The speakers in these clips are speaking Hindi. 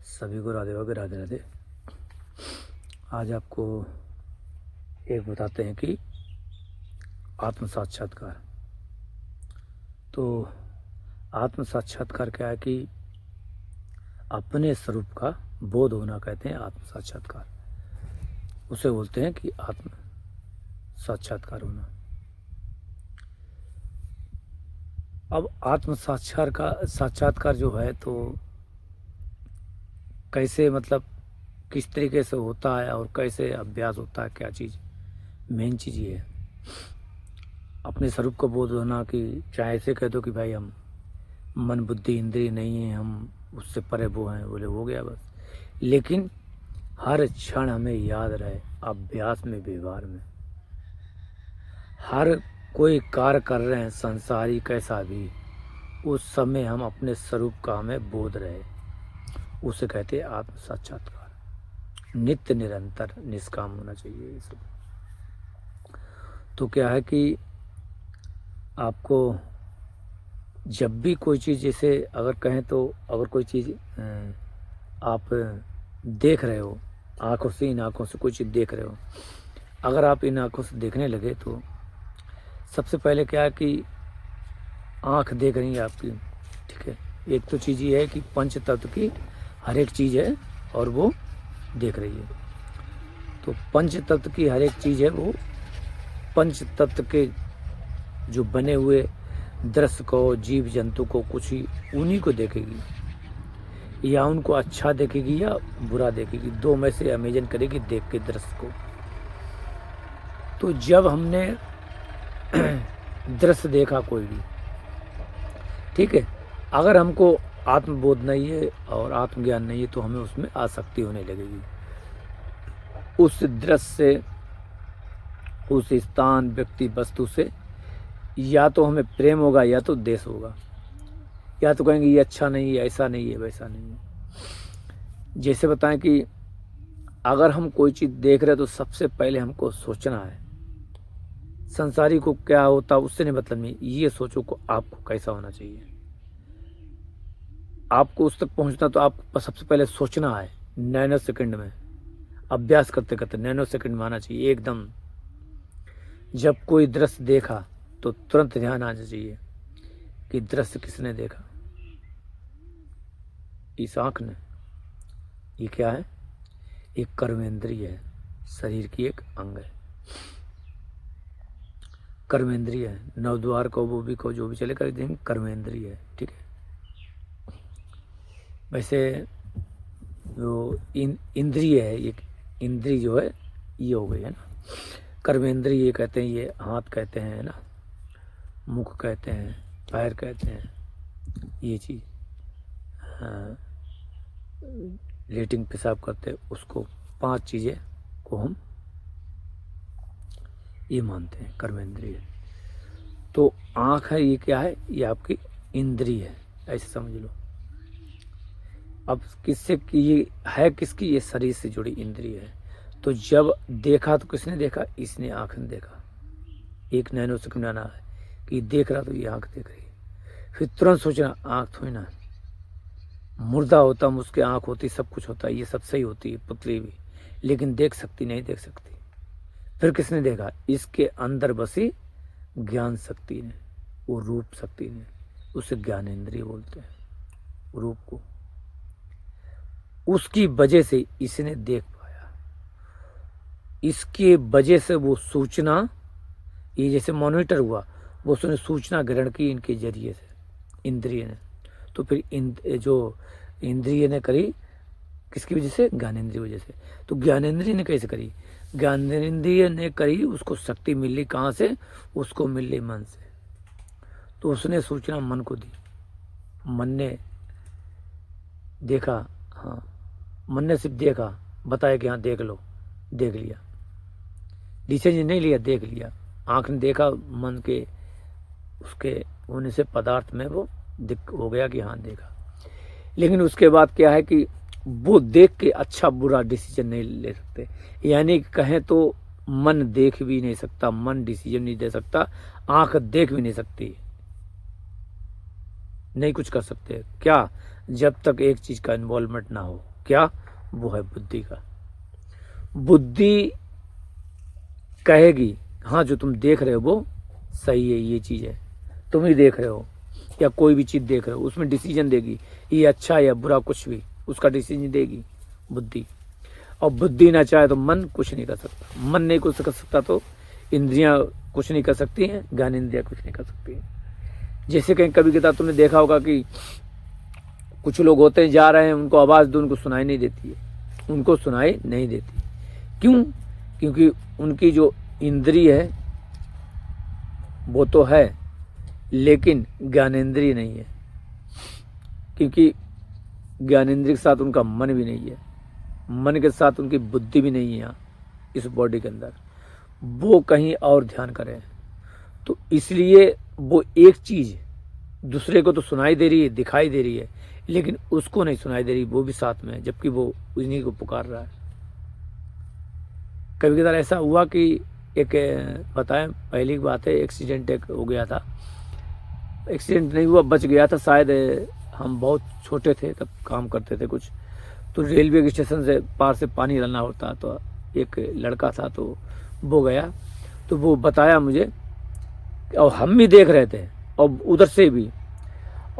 सभी को राधे वागे राधे राधे। आज आपको एक बताते हैं कि आत्म साक्षात्कार। तो आत्म साक्षात्कार क्या है कि अपने स्वरूप का बोध होना कहते हैं आत्म साक्षात्कार। उसे बोलते हैं कि आत्म साक्षात्कार होना। अब आत्म साक्षात्कार जो है तो कैसे, मतलब किस तरीके से होता है और कैसे अभ्यास होता है, क्या चीज़ मेन चीज़ ये है अपने स्वरूप को बोध होना। कि चाहे ऐसे कह दो कि भाई हम मन बुद्धि इंद्रिय नहीं है, हम उससे परे वो हैं, बोले हो गया बस। लेकिन हर क्षण हमें याद रहे, अभ्यास में, व्यवहार में, हर कोई कार्य कर रहे हैं संसारी कैसा भी, उस समय हम अपने स्वरूप का हमें बोध रहे, उसे कहते हैं आत्म साक्षात्कार। नित्य निरंतर निष्काम होना चाहिए ये सब। तो क्या है कि आपको जब भी कोई चीज़, जैसे अगर कहें तो अगर कोई चीज़ आप देख रहे हो आँखों से, इन आँखों से कोई चीज़ देख रहे हो, अगर आप इन आँखों से देखने लगे तो सबसे पहले क्या है कि आँख देख रही है आपकी, ठीक है। एक तो चीज़ ये है कि पंच तत्व की हर एक चीज़ है और वो देख रही है। तो पंच तत्व की हर एक चीज़ है, वो पंच तत्व के जो बने हुए दृश्य को, जीव जंतु को, कुछ ही उन्हीं को देखेगी, या उनको अच्छा देखेगी या बुरा देखेगी, दो में से अमेजन करेगी देख के दृश्य को। तो जब हमने दृश्य देखा कोई भी, ठीक है, अगर हमको आत्मबोध नहीं है और आत्मज्ञान नहीं है तो हमें उसमें आसक्ति होने लगेगी। उस दृश्य से, उस स्थान, व्यक्ति, वस्तु से या तो हमें प्रेम होगा या तो द्वेष होगा, या तो कहेंगे ये अच्छा नहीं है, ऐसा नहीं है, वैसा नहीं है। जैसे बताएं कि अगर हम कोई चीज़ देख रहे हैं तो सबसे पहले हमको सोचना है। संसारी को क्या होता उससे नहीं मतलब नहीं, ये सोचो को आपको कैसा होना चाहिए। आपको उस तक पहुंचना तो आपको सबसे पहले सोचना है, नैनो सेकंड में, अभ्यास करते करते नैनो सेकंड में आना चाहिए एकदम। जब कोई दृश्य देखा तो तुरंत ध्यान आना चाहिए कि दृश्य किसने देखा, इस आँख ने। ये क्या है? एक कर्मेंद्रिय है, शरीर की एक अंग है, कर्मेंद्रिय है। नवद्वार को, वो भी को, जो भी चले कर देंगे, कर्मेंद्रिय है, ठीक है। वैसे जो इंद्रिय है, ये इंद्रिय जो है ये हो गई है ना, कर्मेंद्रिय ये कहते हैं, ये हाथ कहते हैं ना, मुख कहते हैं, पैर कहते हैं, ये चीज़। हाँ, लेटिंग पेशाब करते उसको, 5 चीज़ें को हम ये मानते हैं कर्मेंद्रिय। तो आँख है, ये क्या है? ये आपकी इंद्रिय है, ऐसे समझ लो। अब किससे की ये है? किसकी? ये शरीर से जुड़ी इंद्रिय है। तो जब देखा तो किसने देखा? इसने, आँख ने देखा। एक नैनो सेकंड आना है कि देख रहा तो ये आँख देख रही है। फिर तुरंत सोचना आँख थोड़ी ना, मुर्दा होता, उसकी आँख होती, सब कुछ होता है, ये सब सही होती है, पुतली भी, लेकिन देख सकती नहीं, देख सकती। फिर किसने देखा? इसके अंदर बसी ज्ञान शक्ति ने, वो रूप शक्ति ने, उसे ज्ञानेंद्रिय बोलते हैं रूप को। उसकी वजह से इसने देख पाया, इसके वजह से वो सूचना, ये जैसे मॉनिटर हुआ, वो उसने सूचना ग्रहण की इनके जरिए से, इंद्रिय ने। तो फिर जो इंद्रिय ने करी, किसकी वजह से? ज्ञानेंद्रिय वजह से। तो ज्ञानेंद्रिय ने कैसे करी? ज्ञानेंद्रिय ने करी, उसको शक्ति मिली कहाँ से? उसको मिली मन से। तो उसने सूचना मन को दी, मन ने देखा, हाँ, मन ने सिर्फ देखा, बताया कि हाँ देख लो, देख लिया, डिसीजन नहीं लिया, देख लिया। आँख ने देखा, मन के उसके होने से पदार्थ में वो दिख हो गया कि हाँ देखा। लेकिन उसके बाद क्या है कि वो देख के अच्छा बुरा डिसीजन नहीं ले सकते। यानी कहें तो मन देख भी नहीं सकता, मन डिसीजन नहीं दे सकता, आँख देख भी नहीं सकती, नहीं कुछ कर सकते। क्या? जब तक एक चीज़ का इन्वॉल्वमेंट ना हो, क्या? वो है बुद्धि का। बुद्धि कहेगी हाँ जो तुम देख रहे हो वो सही है, ये चीज़ है, तुम ही देख रहे हो या कोई भी चीज़ देख रहे हो, उसमें डिसीजन देगी ये अच्छा या बुरा, कुछ भी उसका डिसीजन देगी बुद्धि। और बुद्धि ना चाहे तो मन कुछ नहीं कर सकता, मन नहीं कुछ कर सकता तो इंद्रियां कुछ नहीं कर सकती हैं, ज्ञान इंद्रियां कुछ नहीं कर सकती हैं। जैसे कहीं कभी कदा तुमने देखा होगा कि कुछ लोग होते हैं जा रहे हैं, उनको आवाज़ दो, उनको सुनाई नहीं देती है, उनको सुनाई नहीं देती। क्यों? क्योंकि उनकी जो इंद्रिय है वो तो है लेकिन ज्ञानेंद्रिय नहीं है, क्योंकि ज्ञानेंद्रिय के साथ उनका मन भी नहीं है, मन के साथ उनकी बुद्धि भी नहीं है यहाँ इस बॉडी के अंदर, वो कहीं और ध्यान करें। तो इसलिए वो एक चीज़ दूसरे को तो सुनाई दे रही है, दिखाई दे रही है, लेकिन उसको नहीं सुनाई दे रही, वो भी साथ में है, जबकि वो उन्हीं को पुकार रहा है। कभी कभार ऐसा हुआ कि एक बताएं, पहली बात है, एक्सीडेंट एक हो गया था, एक्सीडेंट नहीं हुआ, बच गया था शायद, हम बहुत छोटे थे तब, काम करते थे कुछ, तो रेलवे स्टेशन से पार से पानी लाना होता, तो एक लड़का था तो वो गया, तो वो बताया मुझे, और हम भी देख रहे थे और उधर से भी,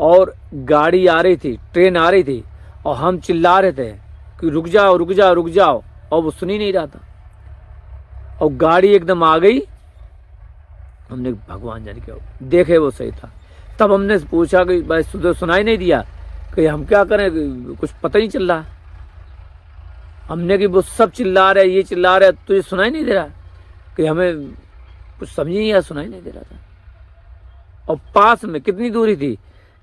और गाड़ी आ रही थी, ट्रेन आ रही थी, और हम चिल्ला रहे थे कि रुक जाओ रुक जाओ रुक जाओ, और वो सुन ही नहीं रहा था, और गाड़ी एकदम आ गई। हमने भगवान जाने क्या देखे वो सही था। तब हमने पूछा कि भाई सुनाई नहीं दिया, कि हम क्या करें, कुछ पता नहीं चल रहा। हमने कि वो सब चिल्ला रहे, ये चिल्ला रहे, तुझे सुनाई नहीं दे रहा, कि हमें कुछ समझ नहीं आया, सुनाई नहीं दे रहा था। और पास में कितनी दूरी थी,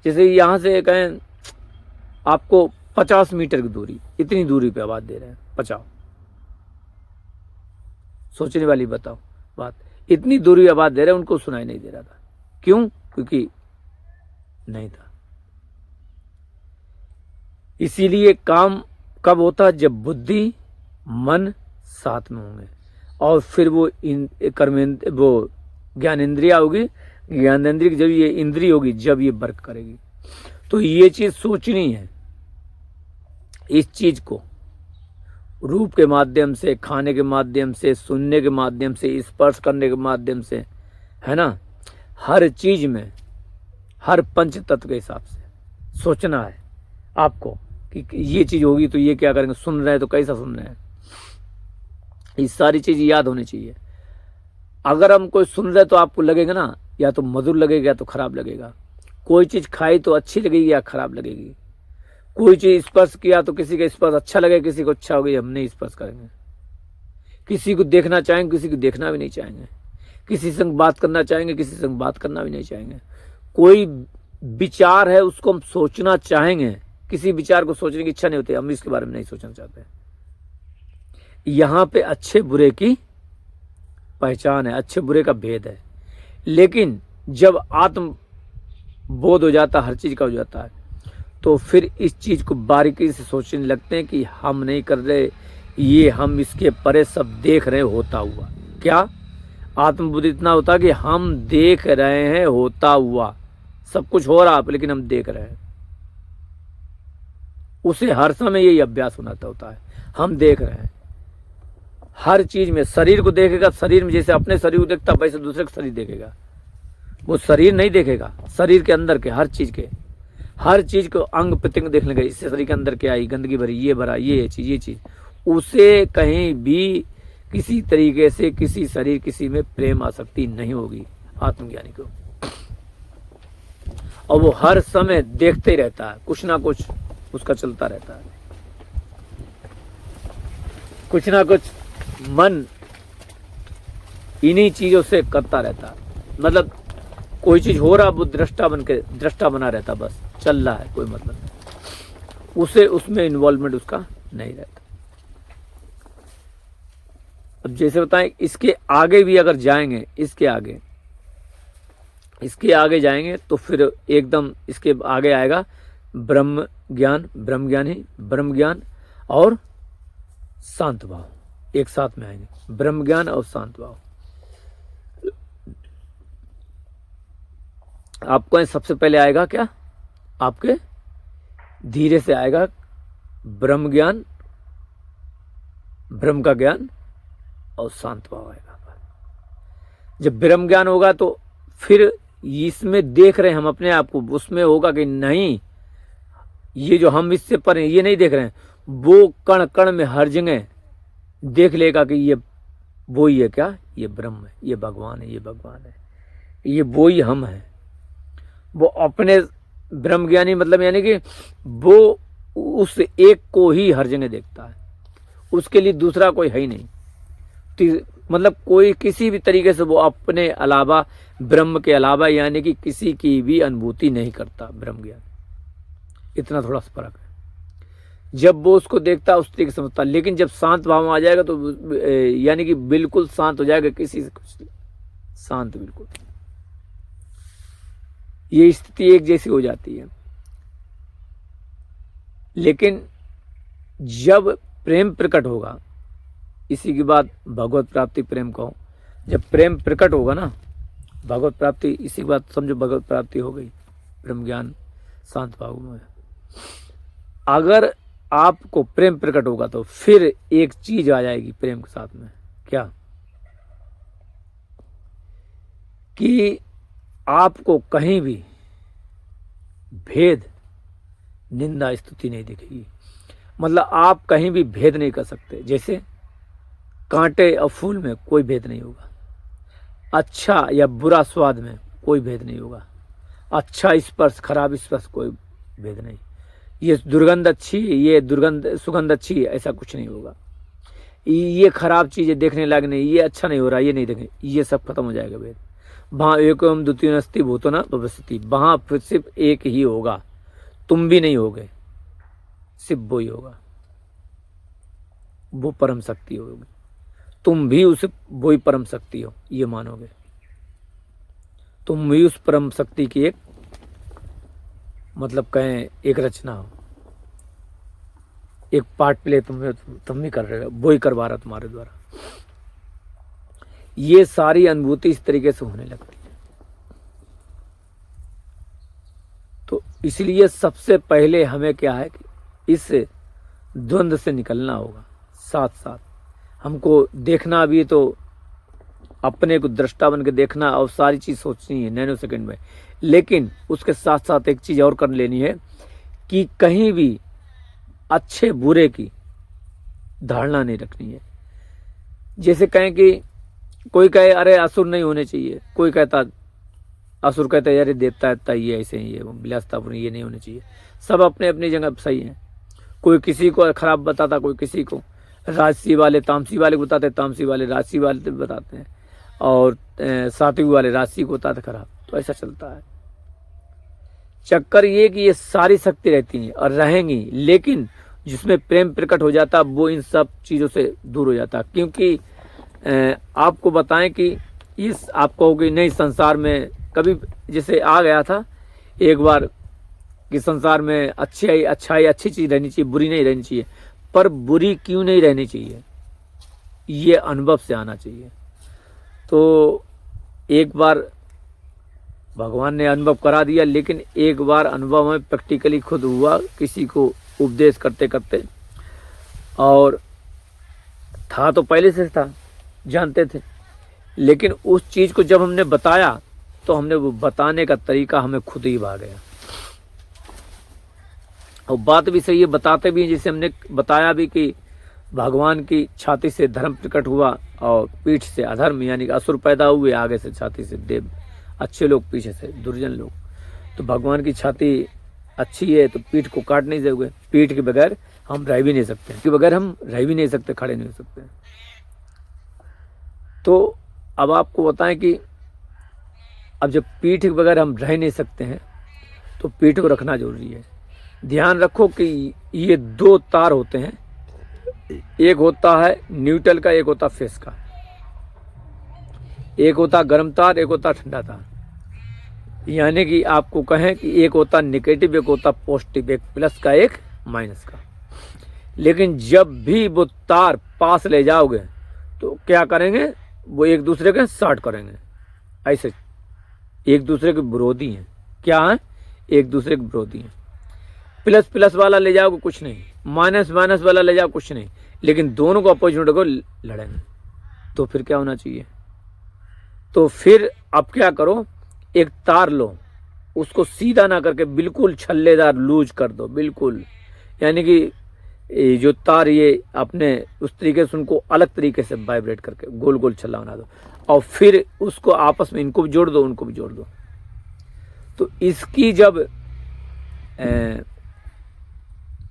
जैसे यहाँ से कहें आपको 50 मीटर की दूरी, इतनी दूरी पे आवाज़ दे रहे हैं, बचाओ, सोचने वाली बताओ बात, इतनी दूरी आवाज़ दे रहे हैं, उनको सुनाई नहीं दे रहा था। क्यों? क्योंकि नहीं था। इसीलिए काम कब होता है? जब बुद्धि मन साथ में होंगे, और फिर वो वो ज्ञानेंद्रिया होगी, ज्ञानेंद्रिय जब ये इंद्रिय होगी, जब ये वर्क करेगी। तो ये चीज सोचनी है, इस चीज को रूप के माध्यम से, खाने के माध्यम से, सुनने के माध्यम से, स्पर्श करने के माध्यम से, है ना, हर चीज में, हर पंच तत्व के हिसाब से सोचना है आपको कि ये चीज होगी तो ये क्या करेंगे, सुन रहे हैं तो कैसा सुन रहे हैं, ये सारी चीज याद होनी चाहिए। अगर हम कोई सुन रहे तो आपको लगेगा ना, या तो मधुर लगेगा या तो खराब लगेगा। कोई चीज खाई तो अच्छी लगेगी या खराब लगेगी। कोई चीज स्पर्श किया तो किसी का स्पर्श अच्छा लगेगा, किसी को अच्छा होगा, हम नहीं स्पर्श करेंगे। किसी को देखना चाहेंगे, किसी को देखना भी नहीं चाहेंगे। किसी संग बात करना चाहेंगे, किसी संग बात करना भी नहीं चाहेंगे। कोई विचार है उसको हम सोचना चाहेंगे, किसी विचार को सोचने की इच्छा नहीं होती, हम इसके बारे में नहीं सोचना चाहते। यहाँ पे अच्छे बुरे की पहचान है, अच्छे बुरे का भेद है। लेकिन जब आत्म बोध हो जाता, हर चीज का हो जाता है, तो फिर इस चीज को बारीकी से सोचने लगते हैं कि हम नहीं कर रहे ये, हम इसके परे सब देख रहे होता हुआ। क्या? आत्मबुद्ध इतना होता है कि हम देख रहे हैं होता हुआ, सब कुछ हो रहा है लेकिन हम देख रहे हैं। उसे हर समय यही अभ्यास होना होता है, हम देख रहे हैं हर चीज में। शरीर को देखेगा, शरीर में जैसे अपने शरीर को देखता वैसे दूसरे का शरीर देखेगा। वो शरीर नहीं देखेगा, शरीर के अंदर के हर चीज के, हर चीज को अंग प्रत्यंग देख लेगा, इससे शरीर के अंदर क्या आई, गंदगी भरी, ये भरा, ये चीज, ये चीज। उसे कहीं भी किसी तरीके से किसी शरीर, किसी में प्रेम आसक्ति नहीं होगी आत्मज्ञानी को। और वो हर समय देखते ही रहता है, कुछ ना कुछ उसका चलता रहता है, कुछ ना कुछ मन इन्हीं चीजों से करता रहता है। मतलब कोई चीज हो रहा, वो दृष्टा बन के दृष्टा बना रहता, बस चल रहा है, कोई मतलब नहीं, उसे उसमें इन्वॉल्वमेंट उसका नहीं रहता। अब जैसे बताएं, इसके आगे भी अगर जाएंगे, इसके आगे जाएंगे तो फिर एकदम इसके आगे आएगा ब्रह्म ज्ञान, ब्रह्म ज्ञान ही ब्रह्म ज्ञान और शांत भाव, एक साथ में आएंगे, ब्रह्म ज्ञान और शांत भाव। आपको सबसे पहले आएगा क्या? आपके धीरे से आएगा ब्रह्म ज्ञान, ब्रह्म का ज्ञान और शांत भाव आएगा। जब ब्रह्म ज्ञान होगा तो फिर इसमें देख रहे हैं हम अपने आप को, उसमें होगा कि नहीं ये जो हम इससे पर हैं ये नहीं देख रहे हैं, वो कण कण में हर जगह देख लेगा कि ये वो ही है, क्या ये ब्रह्म है, ये भगवान है, ये भगवान है, ये वो ही हम हैं। वो अपने ब्रह्म ज्ञानी मतलब यानी कि वो उस एक को ही हर जगह देखता है, उसके लिए दूसरा कोई है ही नहीं। मतलब कोई किसी भी तरीके से वो अपने अलावा, ब्रह्म के अलावा यानी कि किसी की भी अनुभूति नहीं करता ब्रह्म ज्ञान। इतना थोड़ा सा फर्क है। जब वो उसको देखता उस तरीके से समझता, लेकिन जब शांत भाव में आ जाएगा तो यानी कि बिल्कुल शांत हो जाएगा, किसी से कुछ शांत बिल्कुल, ये स्थिति एक जैसी हो जाती है। लेकिन जब प्रेम प्रकट होगा, इसी की बात भगवत प्राप्ति प्रेम कहो, जब प्रेम प्रकट होगा ना भगवत प्राप्ति, इसी की बात समझो भगवत प्राप्ति हो गई, ब्रह्म ज्ञान शांत भाव में। अगर आपको प्रेम प्रकट होगा तो फिर एक चीज आ जाएगी प्रेम के साथ में, क्या कि आपको कहीं भी भेद, निंदा, स्तुति नहीं दिखेगी। मतलब आप कहीं भी भेद नहीं कर सकते। जैसे कांटे और फूल में कोई भेद नहीं होगा, अच्छा या बुरा स्वाद में कोई भेद नहीं होगा, अच्छा स्पर्श खराब स्पर्श कोई भेद नहीं, ये दुर्गंध अच्छी, ये दुर्गंध सुगंध अच्छी, ऐसा कुछ नहीं होगा। ये खराब चीजें देखने लायक नहीं, ये अच्छा नहीं हो रहा, ये नहीं देखें, ये सब खत्म हो जाएगा भेद। वहाँ एवं द्वितीय नस्ति भूतो न भविष्यति, वहाँ फिर सिर्फ एक ही होगा, तुम भी नहीं होगे, सिर्फ वो ही होगा, वो परम शक्ति होगी, तुम भी उस वो ही परम शक्ति हो, ये मानोगे, तुम भी उस परम शक्ति की एक मतलब कहें एक रचना हो, एक पार्ट प्ले तुम भी कर रहे हो, वो ही करवा रहा तुम्हारे द्वारा। ये सारी अनुभूति इस तरीके से होने लगती है। तो इसलिए सबसे पहले हमें क्या है कि इस द्वंद्व से निकलना होगा। साथ साथ हमको देखना भी, तो अपने को दृष्टा बन के देखना और सारी चीज सोचनी है नैनो सेकंड में, लेकिन उसके साथ साथ एक चीज और कर लेनी है कि कहीं भी अच्छे बुरे की धारणा नहीं रखनी है। जैसे कहें कि कोई कहे अरे असुर नहीं होने चाहिए, कोई कहता असुर कहता है अरे देवता इतना ही है, ऐसे ही है, विलासतापूर्ण, ये नहीं होने चाहिए। सब अपने अपनी जगह सही है। कोई किसी को खराब बताता, कोई किसी को, राजसी वाले तामसी वाले को बताते, तामसी वाले राजसी वाले बताते हैं, और सात्विक वाले राजसी को बताते खराब। तो ऐसा चलता है। चक्कर ये कि ये सारी शक्ति रहती हैं और रहेंगी, लेकिन जिसमें प्रेम प्रकट हो जाता वो इन सब चीज़ों से दूर हो जाता। क्योंकि आपको बताएं कि इस आप कहोगे नहीं संसार में कभी, जैसे आ गया था एक बार कि संसार में अच्छाई अच्छी चीज़ रहनी चाहिए, बुरी नहीं रहनी चाहिए। पर बुरी क्यों नहीं रहनी चाहिए, ये अनुभव से आना चाहिए। तो एक बार भगवान ने अनुभव करा दिया, लेकिन एक बार अनुभव में प्रैक्टिकली खुद हुआ, किसी को उपदेश करते करते, और था तो पहले से था, जानते थे, लेकिन उस चीज़ को जब हमने बताया तो हमने वो बताने का तरीका हमें खुद ही भा गया। और बात भी सही है, बताते भी हैं, जैसे हमने बताया भी कि भगवान की छाती से धर्म प्रकट हुआ और पीठ से अधर्म यानी कि असुर पैदा हुए, आगे से छाती से देव, अच्छे लोग पीछे से दुर्जन लोग। तो भगवान की छाती अच्छी है तो पीठ को काट नहीं दोगे, पीठ के बगैर हम रह भी नहीं सकते, के बगैर हम रह भी नहीं सकते, खड़े नहीं हो सकते। तो अब आपको बताएं कि अब जब पीठ के बगैर हम रह नहीं सकते हैं तो पीठ को रखना जरूरी है। ध्यान रखो कि ये दो तार होते हैं, एक होता है न्यूट्रल का, एक होता फेस का, एक होता गर्म तार, एक होता ठंडा तार। यानी कि आपको कहें कि एक होता नेगेटिव, एक होता पॉजिटिव, एक प्लस का, एक माइनस का। लेकिन जब भी वो तार पास ले जाओगे तो क्या करेंगे, वो एक दूसरे के शॉर्ट करेंगे। ऐसे एक दूसरे के विरोधी हैं। क्या है, एक दूसरे के विरोधी हैं। प्लस प्लस वाला ले जाओगे कुछ नहीं, माइनस माइनस वाला ले जाओ कुछ नहीं, लेकिन दोनों को अपोजिट को लड़ेंगे, तो फिर क्या होना चाहिए? तो फिर अब क्या करो, एक तार लो, उसको सीधा ना करके बिल्कुल छल्लेदार लूज कर दो बिल्कुल, यानी कि ये जो तार ये अपने उस तरीके से उनको अलग तरीके से वाइब्रेट करके गोल गोल छल्ला बना दो, और फिर उसको आपस में इनको भी जोड़ दो, उनको भी जोड़ दो। तो इसकी जब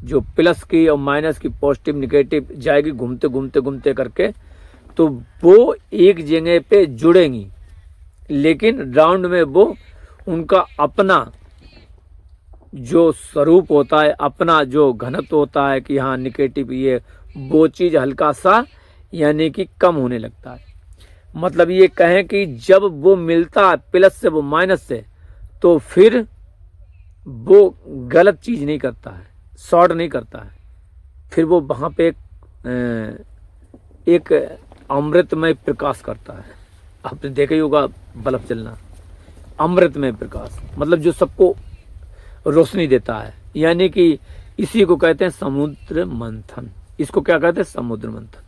जो प्लस की और माइनस की पॉजिटिव निगेटिव जाएगी घूमते घूमते घूमते करके, तो वो एक जगह पे जुड़ेंगी, लेकिन राउंड में वो उनका अपना जो स्वरूप होता है, अपना जो घनत्व होता है कि हाँ निगेटिव ये, वो चीज़ हल्का सा यानी कि कम होने लगता है। मतलब ये कहें कि जब वो मिलता है प्लस से वो माइनस से, तो फिर वो गलत चीज़ नहीं करता है, शॉर्ट नहीं करता है, फिर वो वहाँ पे एक अमृतमय प्रकाश करता है। आपने देखा ही होगा बल्ब चलना, अमृतमय प्रकाश मतलब जो सबको रोशनी देता है, यानी कि इसी को कहते हैं समुद्र मंथन। इसको क्या कहते हैं? समुद्र मंथन।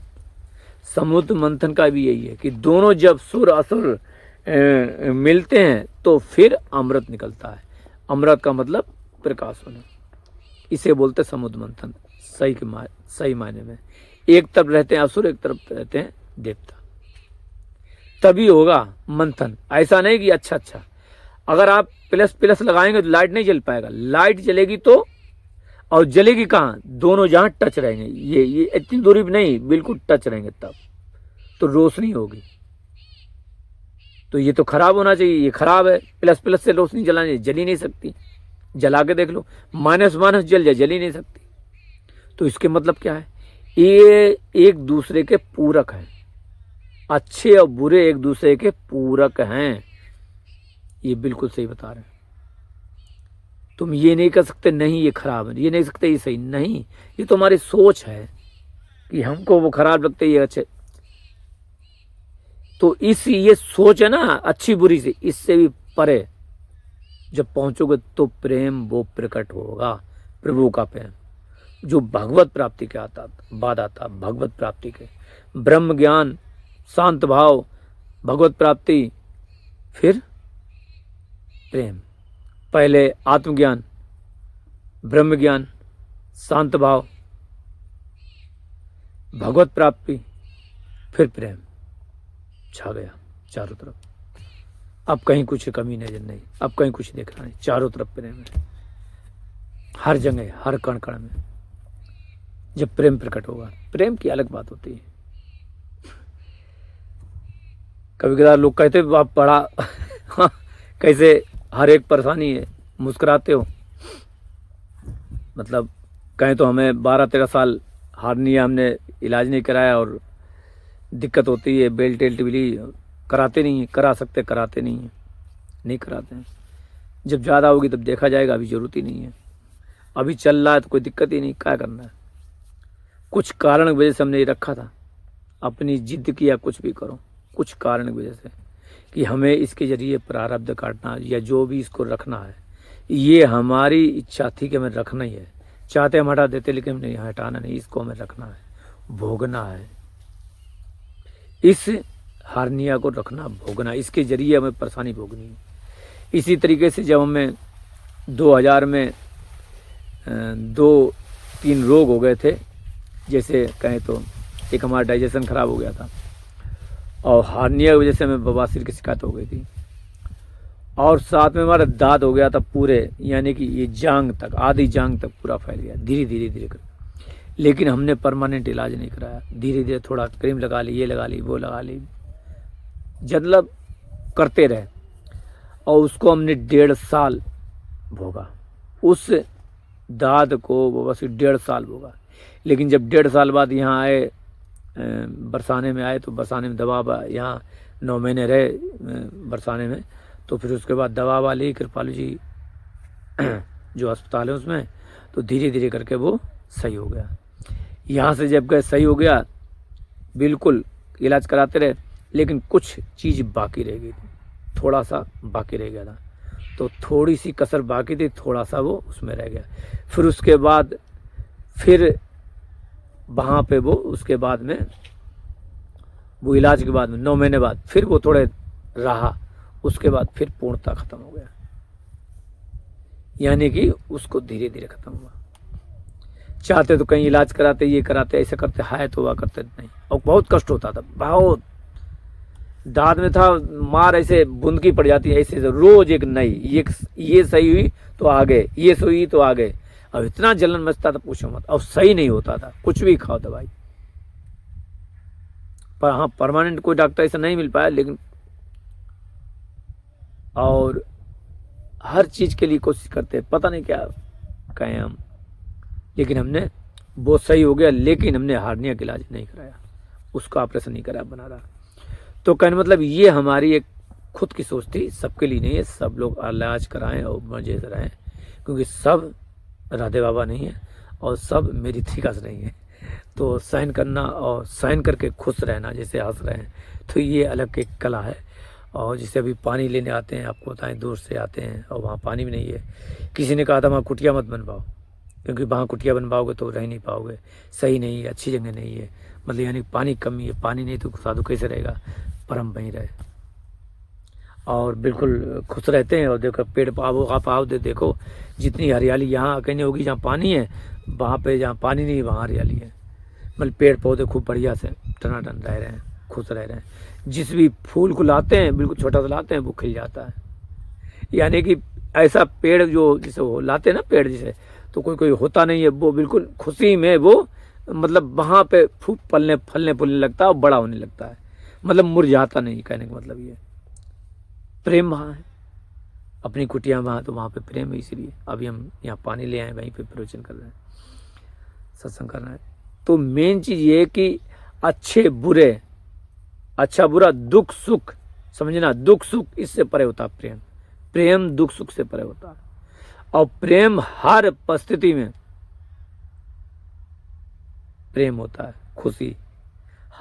समुद्र मंथन का भी यही है कि दोनों जब सुर असुर मिलते हैं तो फिर अमृत निकलता है। अमृत का मतलब प्रकाश होना, इसे बोलते समुद्र मंथन। सही मायने में एक तरफ रहते हैं असुर, एक तरफ रहते हैं देवता, तभी होगा मंथन। ऐसा नहीं कि अच्छा अगर आप प्लस प्लस लगाएंगे तो लाइट नहीं जल पाएगा, लाइट जलेगी तो, और जलेगी कहाँ? दोनों जहाँ टच रहेंगे, ये इतनी दूरी भी नहीं, बिल्कुल टच रहेंगे, तब तो रोशनी होगी। तो ये तो खराब होना चाहिए, ये खराब है। प्लस प्लस से रोशनी जलानी, जल ही नहीं सकती, जला के देख लो, माइनस माइनस जल जाए, जल ही नहीं सकती। तो इसके मतलब क्या है? ये एक दूसरे के पूरक हैं, अच्छे और बुरे एक दूसरे के पूरक हैं। ये बिल्कुल सही बता रहे हैं। तुम ये नहीं कर सकते नहीं ये खराब है, ये नहीं सकते ये सही नहीं, ये तो हमारी सोच है कि हमको वो खराब लगते ये अच्छे। तो ये सोच है ना अच्छी बुरी से, इससे भी परे जब पहुंचोगे तो प्रेम वो प्रकट होगा, प्रभु का प्रेम जो भगवत प्राप्ति के बाद आता, भगवत प्राप्ति के ब्रह्म ज्ञान, शांत भाव, भगवत प्राप्ति, फिर प्रेम। पहले आत्मज्ञान, ब्रह्म ज्ञान, शांत भाव, भगवत प्राप्ति, फिर प्रेम छा गया चारों तरफ। अब कहीं कुछ कमी नजर नहीं, अब कहीं कुछ देखना नहीं, चारों तरफ प्रेम है, हर जगह, हर कण कण में। जब प्रेम प्रकट होगा, प्रेम की अलग बात होती है। कभी कभार लोग कहते आप बड़ा कैसे हर एक परेशानी है, मुस्कुराते हो। मतलब कहें तो हमें 12-13 साल हार्निया, हमने इलाज नहीं कराया और दिक्कत होती है, बेल्ट टेल्ट भी ली, कराते नहीं है, करा सकते कराते नहीं है, नहीं कराते हैं। जब ज़्यादा होगी तब देखा जाएगा, अभी ज़रूरत ही नहीं है, अभी चल रहा है तो कोई दिक्कत ही नहीं, क्या करना है। कुछ कारण की वजह से हमने ये रखा था, अपनी जिद किया कुछ भी करो, कुछ कारण की वजह से कि हमें इसके जरिए प्रारब्ध काटना या जो भी इसको रखना है, ये हमारी इच्छा थी कि हमें रखना ही है। चाहते हम हटा देते, लेकिन नहीं, हटाना नहीं, इसको हमें रखना है, भोगना है। इस हार्निया को रखना, भोगना, इसके जरिए हमें परेशानी भोगनी है। इसी तरीके से जब हमें 2000 में 2-3 रोग हो गए थे, जैसे कहें तो एक हमारा डाइजेशन खराब हो गया था, और हार्निया की वजह से हमें बवासीर की शिकायत हो गई थी, और साथ में हमारा दाद हो गया था पूरे, यानी कि ये जांग तक, आधी जांग तक पूरा फैल गया धीरे कर। लेकिन हमने परमानेंट इलाज नहीं कराया, धीरे धीरे थोड़ा क्रीम लगा ली, ये लगा ली, वो लगा ली, मतलब करते रहे, और उसको हमने 1.5 साल भोगा। उस दाद को बस 1.5 साल भोगा। लेकिन जब 1.5 साल बाद यहाँ आए, बरसाने में आए, तो बरसाने में दवा, यहाँ 9 महीने रहे बरसाने में, तो फिर उसके बाद दवा वाली कृपालू जी जो अस्पताल है उसमें, तो धीरे धीरे करके वो सही हो गया। यहाँ से जब गए सही हो गया, बिल्कुल इलाज कराते रहे, लेकिन कुछ चीज़ बाकी रह गई थी, थोड़ा सा बाकी रह गया था, तो थोड़ी सी कसर बाकी थी, थोड़ा सा वो उसमें रह गया। फिर उसके बाद फिर वहाँ पे वो उसके बाद में वो इलाज के बाद में 9 महीने बाद फिर वो थोड़े रहा, उसके बाद फिर पूर्णतः खत्म हो गया, यानी कि उसको धीरे धीरे खत्म हुआ। चाहते तो कहीं इलाज कराते, ये कराते, ऐसे करते, हाय तो हुआ करते नहीं, और बहुत कष्ट होता था, बहुत दांत में था मार, ऐसे बुंदकी पड़ जाती है, ऐसे रोज एक नई, ये सही हुई तो आगे, ये सही हुई तो आगे, अब इतना जलन मचता था पूछो मत, और सही नहीं होता था, कुछ भी खाओ दवाई। पर हाँ, परमानेंट कोई डॉक्टर ऐसा नहीं मिल पाया, लेकिन और हर चीज के लिए कोशिश करते हैं, पता नहीं क्या कहें हम, लेकिन हमने वो सही हो गया, लेकिन हमने हार्निया का इलाज नहीं कराया, उसका ऑपरेशन नहीं कराया, बना रहा। तो कहने मतलब ये हमारी एक खुद की सोच थी, सबके लिए नहीं है, सब लोग इलाज कराएं और मजे से रहें, क्योंकि सब राधे बाबा नहीं है और सब मेरी तरीका से नहीं है। तो सहन करना और सहन करके खुश रहना, जैसे हंस रहे हैं, तो ये अलग एक कला है। और जैसे अभी पानी लेने आते हैं, आपको बताएं दूर से आते हैं और वहाँ पानी भी नहीं है, किसी ने कहा था वहाँ कुटिया मत बनवाओ, क्योंकि वहाँ कुटिया बनवाओगे तो रह नहीं पाओगे, सही नहीं है, अच्छी जगह नहीं है, मतलब यानी पानी कमी है, पानी नहीं तो साधु कैसे रहेगा, पर हम वहीं रहे और बिल्कुल खुश रहते हैं। और देखो पेड़ पाओ, आप आओ देखो जितनी हरियाली यहाँ कहीं होगी, जहाँ पानी है वहाँ पे, जहाँ पानी नहीं वहाँ हरियाली है, मतलब पेड़ पौधे खूब बढ़िया से टनाटन रह रहे हैं, खुश रह रहे हैं। जिस भी फूल को लाते हैं, बिल्कुल छोटा सा लाते हैं, वो खिल जाता है, यानी कि ऐसा पेड़ जो जिसे वो लाते हैं ना पेड़ जिसे, तो कोई कोई होता नहीं है, वो बिल्कुल खुशी में वो मतलब वहाँ पे फूल फलने फूलने लगता है और बड़ा होने लगता है, मतलब मुरझाता नहीं। कहने का मतलब ये प्रेम वहाँ है, अपनी कुटिया वहाँ, तो वहाँ पे प्रेम है, इसीलिए अभी हम यहाँ पानी ले आए, वहीं पे प्रवचन कर रहे हैं, सत्संग कर रहे हैं। तो मेन चीज ये कि अच्छे बुरे, अच्छा बुरा, दुख सुख, समझना, दुख सुख इससे परे होता है प्रेम, प्रेम दुख सुख से परे होता है, और प्रेम हर परिस्थिति में प्रेम होता है, खुशी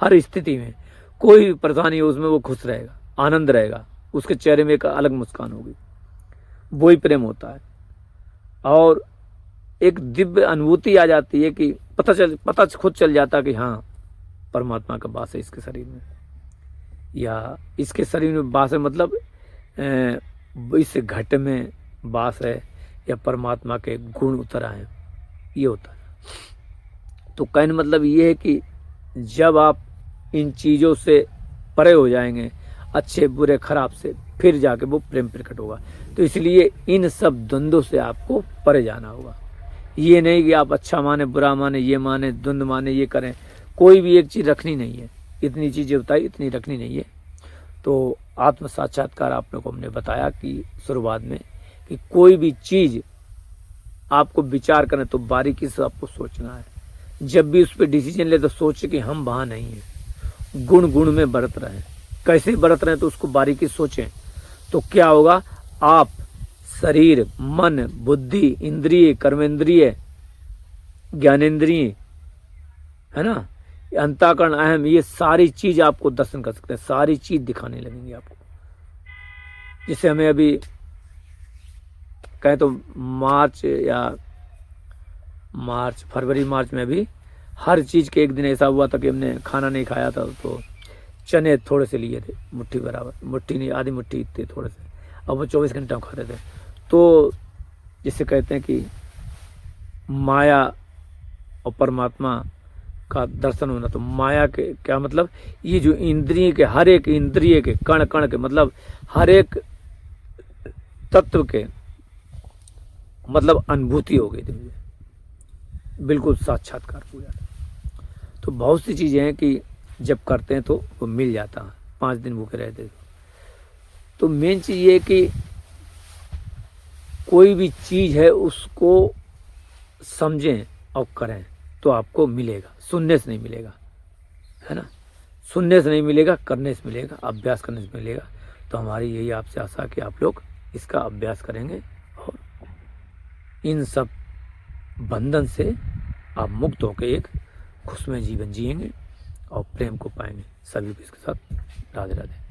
हर स्थिति में, कोई भी परेशानी हो उसमें वो खुश रहेगा, आनंद रहेगा, उसके चेहरे में एक अलग मुस्कान होगी, वही प्रेम होता है। और एक दिव्य अनुभूति आ जाती है कि पता खुद चल जाता कि हाँ परमात्मा का वास है इसके शरीर में, या इसके शरीर में वास है, मतलब इस घट में वास है, या परमात्मा के गुण उतर आए, ये होता है। तो कहने मतलब ये है कि जब आप इन चीज़ों से परे हो जाएंगे, अच्छे बुरे खराब से, फिर जाके वो प्रेम प्रकट होगा। तो इसलिए इन सब द्वंद्वों से आपको परे जाना होगा, ये नहीं कि आप अच्छा माने बुरा माने, ये माने द्वंद्व माने, ये करें, कोई भी एक चीज़ रखनी नहीं है, इतनी चीज़ें बताई इतनी रखनी नहीं है। तो आत्म साक्षात्कार आप लोगों को हमने बताया कि शुरुआत में कि कोई भी चीज़ आपको विचार करना तो बारीकी से आपको सोचना है, जब भी उस पर डिसीजन ले तो सोचे कि हम वहाँ नहीं हैं, गुण गुण में बरत रहे हैं, कैसे बरत रहे हैं तो उसको बारीकी सोचें, तो क्या होगा, आप शरीर मन बुद्धि इंद्रिय कर्मेंद्रिय ज्ञानेंद्रिय है ना, अंतःकरण अहम, ये सारी चीज आपको दर्शन कर सकते हैं, सारी चीज दिखाने लगेंगे आपको। जिससे हमें अभी कहें तो फरवरी मार्च में भी हर चीज के एक दिन ऐसा हुआ था कि हमने खाना नहीं खाया था, तो चने थोड़े से लिए थे, मुट्ठी बराबर, मुट्ठी नहीं आधी मुट्ठी थे थोड़े से, अब वो 24 घंटे हम खाते थे। तो जिसे कहते हैं कि माया और परमात्मा का दर्शन होना, तो माया के क्या मतलब, ये जो इंद्रिय के हर एक इंद्रिय के कण कण के, मतलब हर एक तत्व के मतलब अनुभूति हो गई थी मुझे, बिल्कुल साक्षात्कार पूरा। तो बहुत सी चीजें हैं कि जब करते हैं तो वो मिल जाता है, 5 दिन भूखे रहते। तो मेन चीज ये कि कोई भी चीज है उसको समझें और करें तो आपको मिलेगा, सुनने से नहीं मिलेगा, है ना, सुनने से नहीं मिलेगा, करने से मिलेगा, अभ्यास करने से मिलेगा। तो हमारी यही आपसे आशा कि आप लोग इसका अभ्यास करेंगे और इन सब बंधन से आप मुक्त होकर एक खुशमय जीवन जिएंगे और प्रेम को पाएंगे। सभी को इसके साथ राधे राधे।